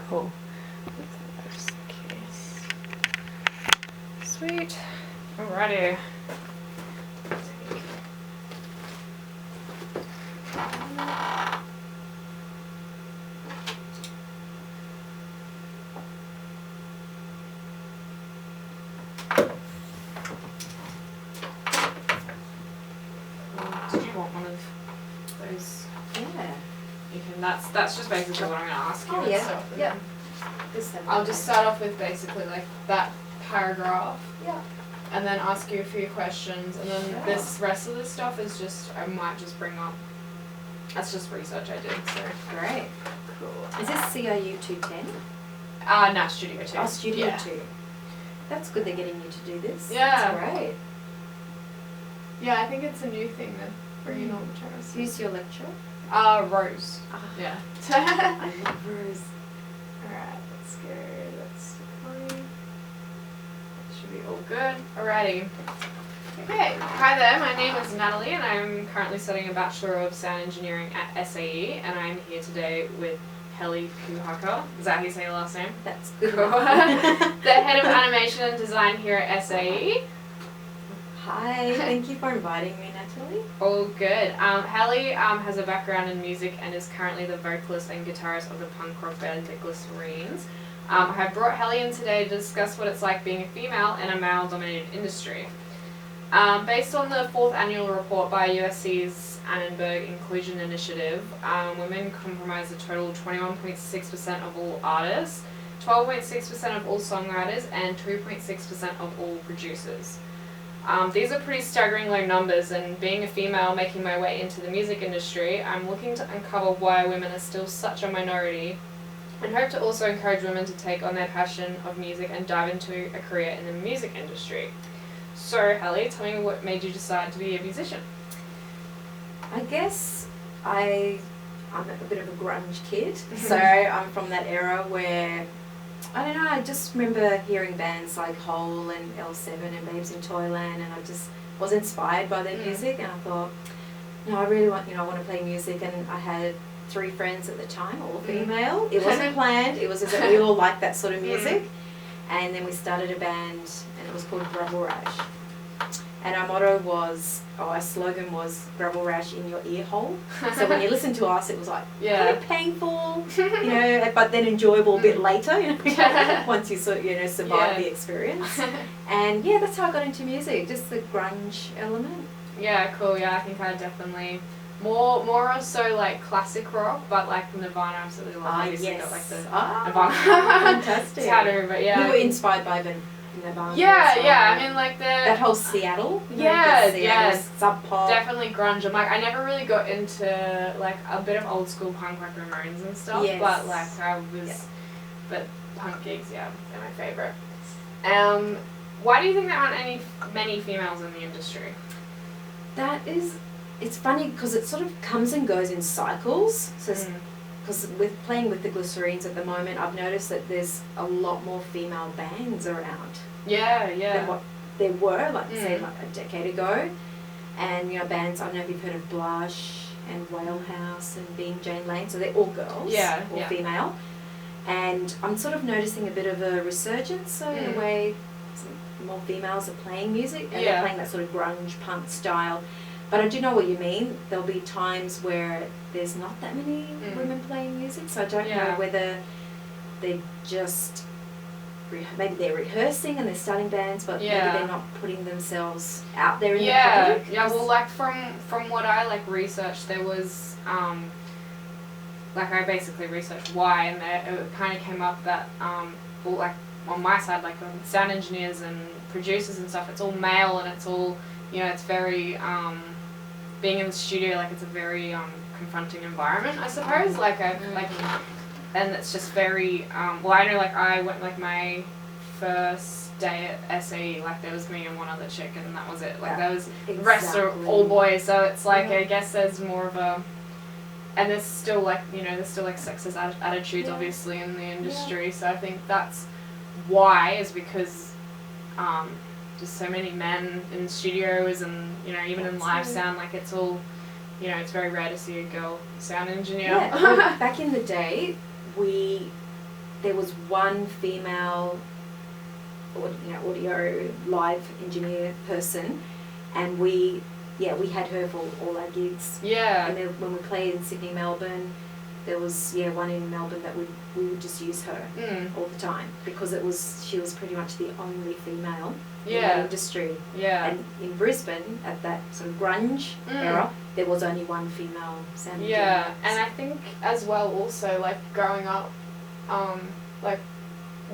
Cool. Just in case. Sweet. Alrighty. Did you want one of those? Yeah. You can. That's just basically what I'm going to ask you. Oh, and yeah. stuff, and Yeah. then I'll just start off with basically like that paragraph. Yeah. And then ask you a few questions, and then Sure. this rest of this stuff is just I might just bring up. That's just research I did. So Great. cool. Is this CIU 210? No, Studio 2. Oh, Studio Yeah. 2. That's good they're getting you to do this. Yeah. That's great. Yeah, I think it's a new thing they're bringing on the channels. Who's your lecturer? Rose. Ah, Yeah. I love Rose. Alright, let's go. That's fine. That should be all good. Alrighty. Okay. Hi there, my name is Natalie and I'm currently studying a Bachelor of Sound Engineering at SAE, and I'm here today with Heli Kuhaka. Is that how you say your last name? That's good. Cool. The head of animation and design here at SAE. Hi, thank you for inviting me, Natalie. All good. Heli has a background in music and is currently the vocalist and guitarist of the punk rock band The Glycerines. I have brought Heli in today to discuss what it's like being a female in a male-dominated industry. Based on the 4th annual report by USC's Annenberg Inclusion Initiative, women comprise a total of 21.6% of all artists, 12.6% of all songwriters, and 2.6% of all producers. These are pretty staggering low numbers, and being a female making my way into the music industry, I'm looking to uncover why women are still such a minority, and hope to also encourage women to take on their passion of music and dive into a career in the music industry. So, Heli, tell me what made you decide to be a musician? I guess I'm a bit of a grunge kid, so I'm from that era where, I don't know, I just remember hearing bands like Hole and L7 and Babes in Toyland, and I just was inspired by their music, and I thought, I really want, I want to play music, and I had 3 friends at the time, all female. It wasn't planned, it was just that we all liked that sort of music, and then we started a band, and it was called Gravel Rash. And our motto was, our slogan was, Gravel Rash in your ear hole. So when you listen to us, it was like, kind of painful, but then enjoyable a bit later, once you sort of, survive the experience. And yeah, that's how I got into music, just the grunge element. Yeah, cool, yeah, I think I definitely, more also like classic rock, but like Nirvana, absolutely love obviously got like the Nirvana. Fantastic. Tattoo, but yeah. We were inspired by Nirvana. Yeah, I mean like that whole Seattle, sub pop, definitely grunge. I'm like, I never really got into like a bit of old school punk like Ramones and stuff, but like I was, but punk gigs, they're my favorite. Why do you think there aren't many females in the industry? It's funny because it sort of comes and goes in cycles. So, because with playing with the Glycerines at the moment, I've noticed that there's a lot more female bands around. Than what there were, say, like a decade ago. And, bands, I don't know if you've heard of Blush and Whalehouse and Being Jane Lane, so they're all girls, all female. And I'm sort of noticing a bit of a resurgence, so in a way, some more females are playing music, and they're playing that sort of grunge punk style. But I do know what you mean. There'll be times where there's not that many women playing music, so I don't know whether they're just, maybe they're rehearsing and they're starting bands, but maybe they're not putting themselves out there in the public. Yeah, well, like from what I researched, there was I basically researched why, and it kind of came up that well, on my side, on sound engineers and producers and stuff, it's all male, and it's all it's very being in the studio, it's a very confronting environment, I suppose. And it's just very well, I know I went my first day at SAE, there was me and one other chick, and that was it. There was the rest are all boys, so it's I guess there's more of a, and there's still there's still sexist attitudes obviously in the industry. So I think that's why, is because just so many men in studios, and even in live sound, it's all, it's very rare to see a girl sound engineer. Yeah, back in the day, we there was one female, audio live engineer person, and we had her for all our gigs. Yeah. And then when we played in Sydney, Melbourne, there was one in Melbourne that we would just use her all the time, because she was pretty much the only female in the industry. Yeah. And in Brisbane, at that sort of grunge era, there was only one female sound engineer. Yeah, and I think as well also, like, growing up, like,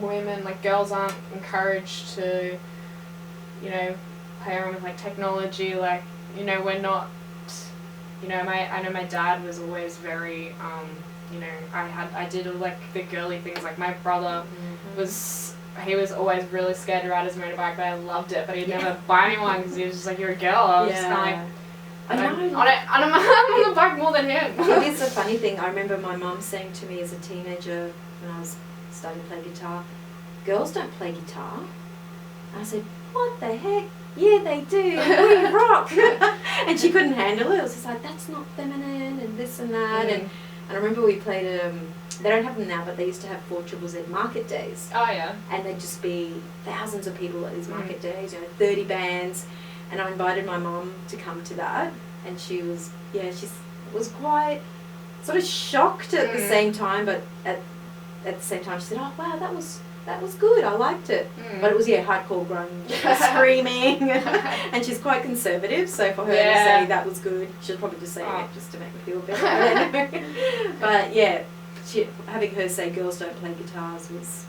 women, like, girls aren't encouraged to, you know, play around with, like, technology, like, you know, we're not, you know, I know my dad was always very, you know, I did all, like, the girly things, like, my brother he was always really scared to ride his motorbike, but I loved it, but he'd never buy me one, because he was just like, you're a girl. I was just kind of like, I'm on the bike more than him. It is a funny thing. I remember my mum saying to me as a teenager when I was starting to play guitar, girls don't play guitar. And I said, what the heck? Yeah, they do. We rock. And she couldn't handle it. It was just like, that's not feminine and this and that. And I remember we played, they don't have them now, but they used to have 4ZZZ market days. Oh, yeah. And there'd just be thousands of people at these market days, you know, 30 bands. And I invited my mum to come to that. And she was quite sort of shocked at the same time, but at the same time she said, oh, wow, that was good, I liked it. But it was, hardcore grunge, screaming, and she's quite conservative, so for her to say that was good, she'll probably just say it just to make me feel better. But having her say girls don't play guitars was,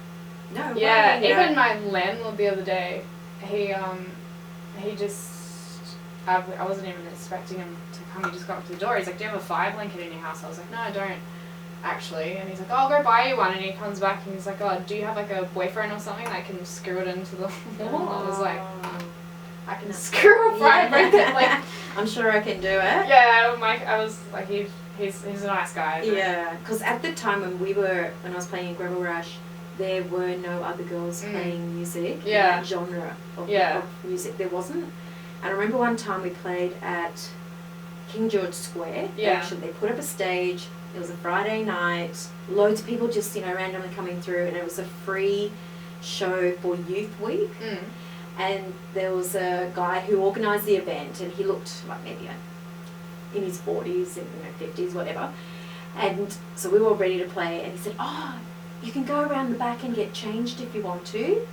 no way. Yeah, even my landlord the other day, he just, I wasn't even expecting him to come, he just got up to the door, he's like, do you have a fire blanket in your house? I was like, no, I don't. Actually, and he's like, oh, I'll go buy you one, and he comes back and he's like, oh, do you have like a boyfriend or something that can screw it into the wall? I was like, I can screw a fire blanket, like, I'm sure I can do it. Yeah, I was like, he's a nice guy. Yeah, because at the time when I was playing in Gravel Rush, there were no other girls playing music in that genre of music. There wasn't. And I remember one time we played at King George Square. Actually, they put up a stage. It was a Friday night, loads of people just, randomly coming through, and it was a free show for Youth Week. And there was a guy who organised the event, and he looked like maybe in his 40s, 50s, whatever. And so we were all ready to play, and he said, oh, you can go around the back and get changed if you want to.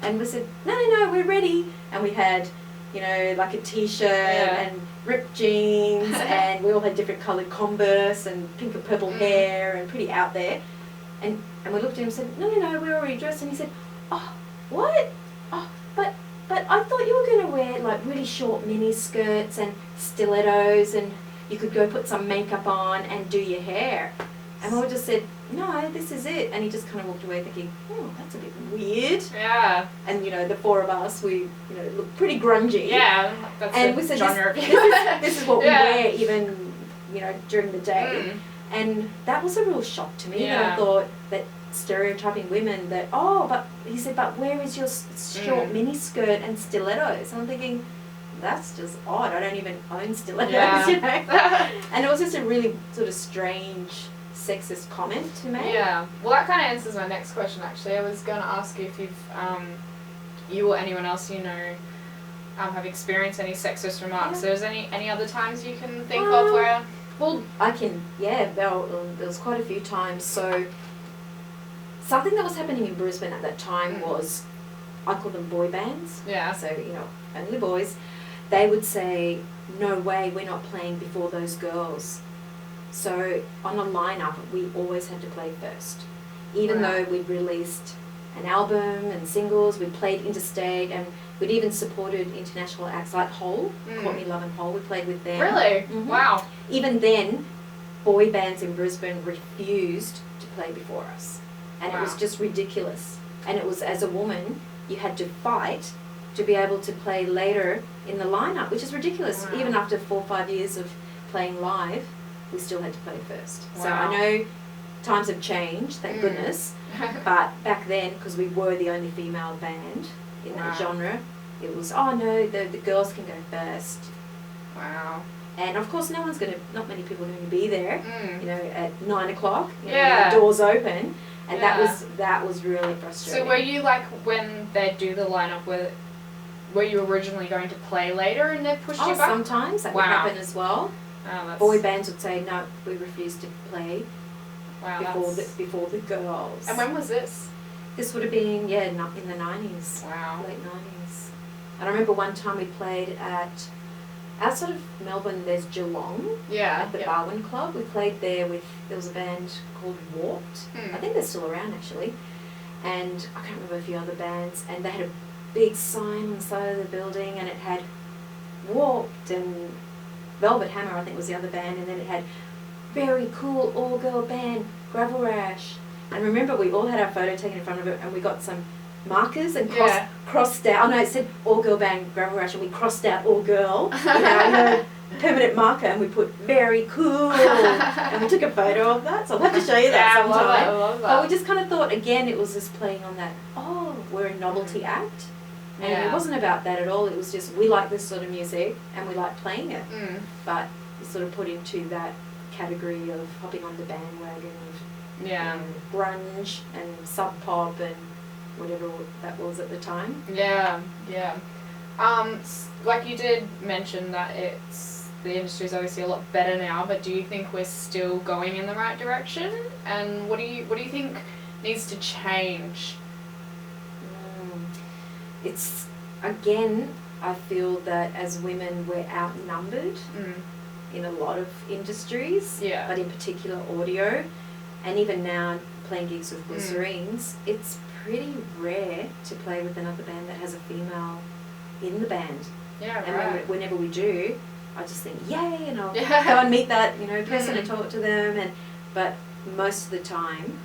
And we said, no, we're ready. And we had, like a t-shirt and ripped jeans, and we all had different coloured Converse and pink and purple hair and pretty out there. And we looked at him and said, no, we're already dressed. And he said, oh, what? Oh, but I thought you were going to wear like really short mini skirts and stilettos, and you could go put some makeup on and do your hair. And we all just said, no, this is it. And he just kind of walked away thinking, oh, that's a bit weird. Yeah. And, the four of us, we, looked pretty grungy. Yeah, that's and a we said, genre. this is what we wear even, during the day. And that was a real shock to me, that I thought that stereotyping women that, but he said, but where is your short mini skirt and stilettos? And I'm thinking, that's just odd. I don't even own stilettos, And it was just a really sort of strange sexist comment to make. Yeah. Well, that kind of answers my next question, actually. I was going to ask you if you've, you or anyone else have experienced any sexist remarks. So is there any other times you can think of where... Well, I can, there was quite a few times. So something that was happening in Brisbane at that time was, I call them boy bands. Yeah. So, only boys. They would say, no way, we're not playing before those girls. So on a lineup, we always had to play first. Even though we'd released an album and singles, we played interstate, and we'd even supported international acts like Hole, Courtney Love and Hole, we played with them. Really? Wow. Even then, boy bands in Brisbane refused to play before us. And it was just ridiculous. And it was, as a woman, you had to fight to be able to play later in the lineup, which is ridiculous. Even after 4 or 5 years of playing live, we still had to play first. So I know times have changed, thank goodness, but back then, because we were the only female band in that genre, it was, the girls can go first. Wow. And of course not many people are going to be there, at 9 o'clock, the doors open. And Yeah. that was really So frustrating. were you like, when they do the lineup, were you originally going to play later and they pushed Oh, you back? sometimes that would Wow. happen as well. Oh, that's, Boy bands would say no, we refuse to play wow, before the girls. And when was this? This would have been in the 90s, Wow. late 90s. And I remember one time we played at outside of Melbourne. There's Geelong Yeah. at the yeah. Barwon Club. We played there there was a band called Warped. Hmm. I think they're still around actually. And I can't remember a few other bands. And they had a big sign on the side of the building, and it had Warped and Velvet Hammer, I think was the other band, and then it had very cool all-girl band Gravel Rash. And remember, we all had our photo taken in front of it, and we got some markers and crossed out. Oh no, it said all-girl band Gravel Rash, and we crossed out all-girl, permanent marker, and we put very cool, and we took a photo of that. So I'll have to show you that Yeah, sometime. I love that. But we just kind of thought, again, it was just playing on that. Oh, we're a novelty act. And Yeah. it wasn't about that at all. It was just, we like this sort of music and we like playing it. Mm. But it's sort of put into that category of hopping on the bandwagon of Yeah. grunge and sub pop and whatever that was at the time. Yeah, yeah. Like you did mention that the industry's obviously a lot better now, but do you think we're still going in the right direction? And what do you think needs to change? It's, again, I feel that as women we're outnumbered in a lot of industries, Yeah. but in particular audio, and even now playing gigs with Glycerines, it's pretty rare to play with another band that has a female in the band. Yeah, And right. whenever we do, I just think, yay, and I'll Yeah. go and meet that person and talk to them. But most of the time,